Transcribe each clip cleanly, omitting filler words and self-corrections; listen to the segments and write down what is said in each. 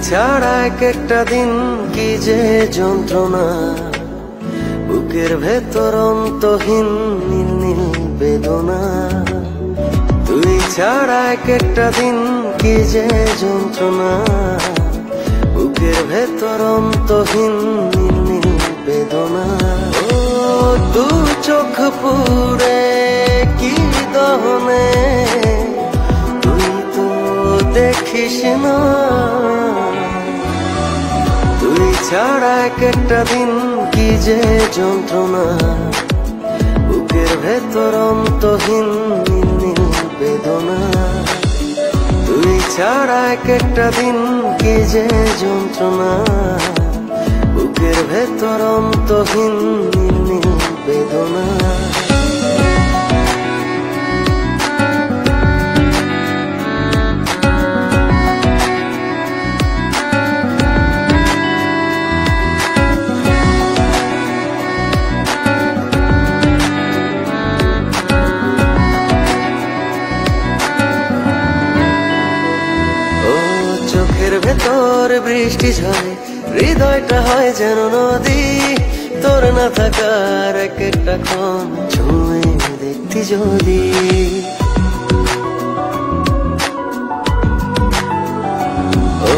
ছাড়া এক একটা দিন কি যে যন্ত্রণা, বুকের ভেতর অন্তহীন নীল নীল বেদনা। তুই ছাড়া এক একটা দিন কি যে যন্ত্রণা, বুকের ভেতর অন্তহীন নীল নীল বেদনা। ও দু চোখ পুরে কি দহনে, তুই তো দেখিস না। তুই ছাড়া এক একটা দিন কি যে যন্ত্রণা, বুকের ভেতর অন্তহীন নীল নীল বেদনা। তুই ছাড়া এক একটা দিন কি যে যন্ত্রণা, বুকের ভেতর অন্তহীন নীল নীল বেদনা। চোখের ভেতর বৃষ্টি ঝরে, হৃদয়টা হয় যেন নদী। তোর না থাকার এক একটা ক্ষণ ছুঁয়ে দেখতি যদি। ও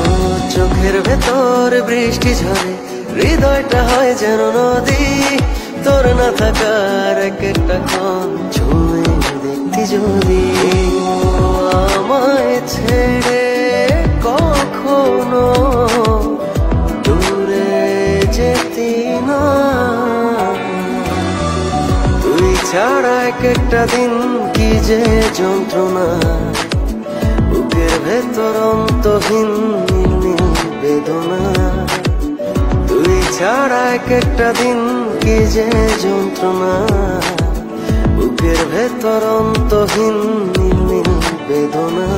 চোখের ভেতর বৃষ্টি ঝরে, হৃদয়টা হয় যেন নদী। তোর না থাকার এক একটা ক্ষণ ছুঁয়ে দেখতি যদি। আমায় ছেড়ে কখনো দূরে যেতি না। তুই ছাড়া এক একটা দিন কি যে যন্ত্রণা, বুকের ভেতর অন্তহীন নীল নীল বেদনা। তুই ছাড়া এক একটা দিন কি যে যন্ত্রণা, বুকের ভেতর অন্তহীন নীল নীল বেদনা।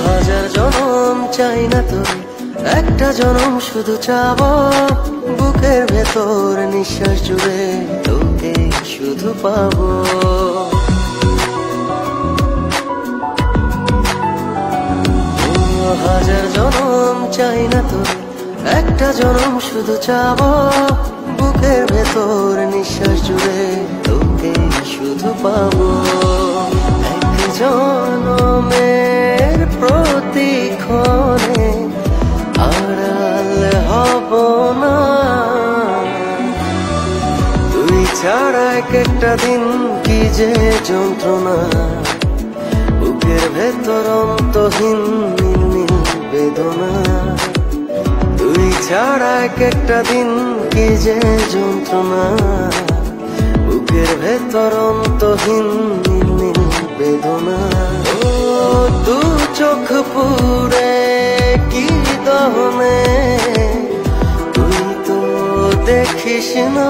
হাজার জনম চাই না তোর, একটা জনম শুধু চাবো। বুকের ভেতর নিঃশ্বাস জুড়ে তোকে শুধু পাবো। হাজার জনম চাই না তোর, একটা জনম শুধু চাবো। বুকের ভেতর নিঃশ্বাস জুড়ে তোকে শুধু পাবো। এক জনমের প্রতিক্ষণে আড়াল হব না। তুই ছাড়া এক একটা দিন কি যে যন্ত্রণা, বুকের ভেতর অন্তহীন নীল নীল বেদনা। তুই ছাড়া এক একটা দিন কি যে যন্ত্রণা, বুকের ভেতর অন্তহীন নীল নীল বেদনা। ও দু চোখ পুরে কি দহনে, তুই তো দেখিস না।